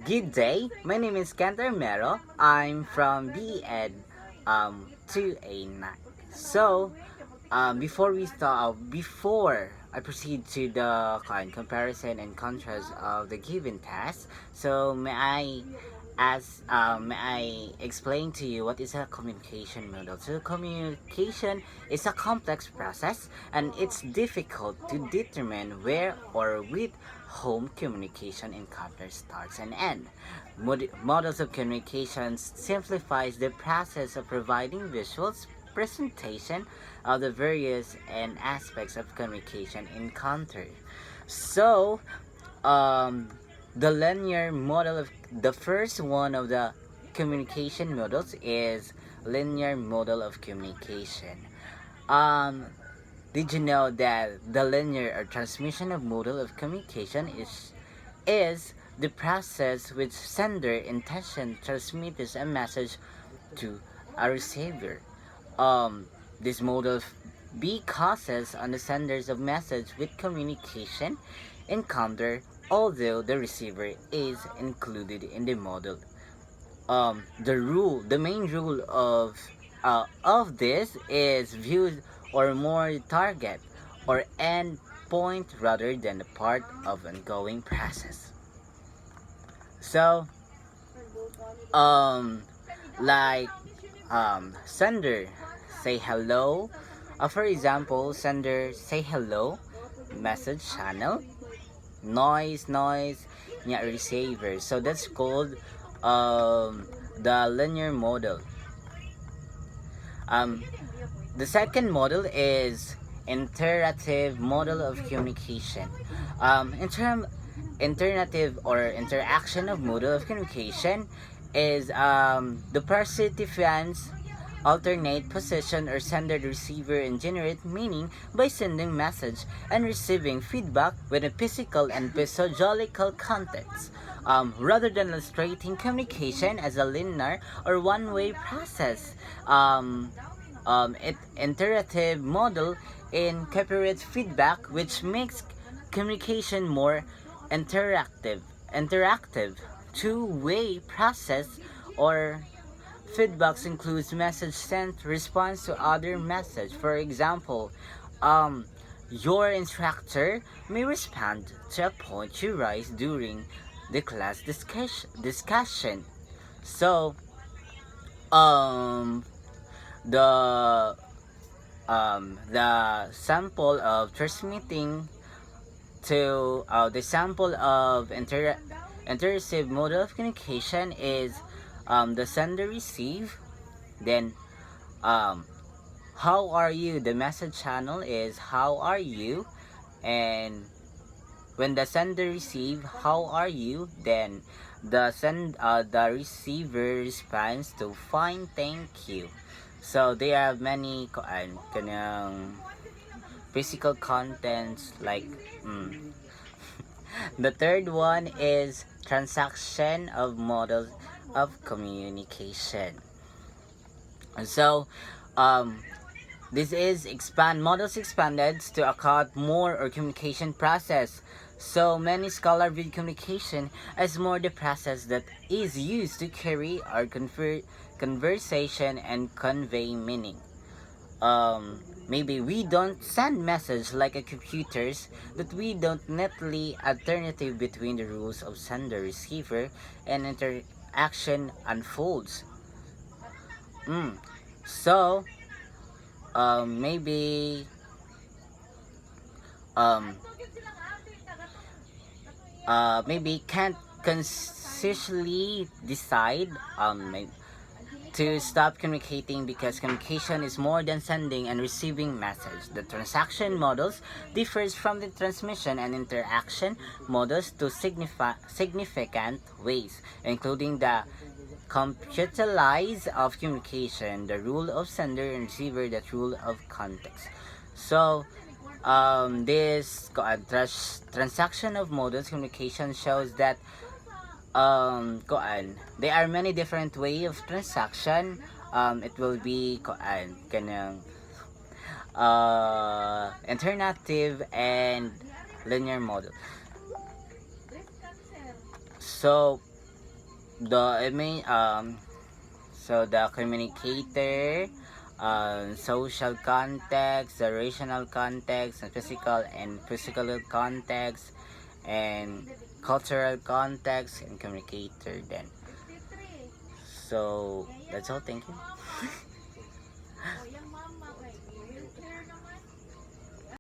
Good day. My name is Cantor Mero. I'm from BEd 2A9. So, before I proceed to the comparison and contrast of the given task, so may I explain to you what is a communication model? So communication is a complex process and it's difficult to determine where or with whom communication encounters starts and end. Models of communication simplifies the process of providing visuals presentation of the various and aspects of communication encounter. So, um, the linear model of the first one of the communication models is linear model of communication. Um, did you know that the linear or transmission of model of communication is the process which sender intention transmits a message to a receiver. Um, this model B causes on the senders of message with communication encounter although the receiver is included in the model. The main rule of this is viewed or more target or end point rather than the part of ongoing process. So, um, like sender say hello. For example, sender say hello, message channel, noise, yeah, receiver. So that's called the linear model. Um, the second model is interactive model of communication. In term Alternative or interaction of model of communication is the participants alternate position or sender receiver and generate meaning by sending message and receiving feedback with a physical and physiological context, rather than illustrating communication as a linear or one-way process. Interactive model incorporates feedback which makes communication more interactive interactive two-way process or feedbacks includes message sent response to other message. For example, um your instructor may respond to a point you raise during the class discussion. So um the the sample of transmitting to the sample of interactive model of communication is the sender receive, then um, how are you, the message channel is how are you, and when the sender receive how are you, then the receiver responds to fine, thank you. So they have many kanang physical contents like the third one is transaction of models of communication. And so, um, this is expand models expanded to account more or communication process. So many scholars view communication as more the process that is used to carry our conversation and convey meaning. Maybe we don't send message like a computers that we don't neatly alternative between the rules of sender receiver and interaction unfolds. mm. So maybe um maybe can't consciously decide to stop communicating because communication is more than sending and receiving message. The transaction models differs from the transmission and interaction models to significant ways, including the computerized of communication, the rule of sender and receiver, the rule of context. So this transaction of models communication shows that there are many different way of transaction. It will be kanang alternative and linear model. So The main so the communicator, social context, the rational context, and physical context, and cultural context, and communicator. Then, so that's all. Thank you.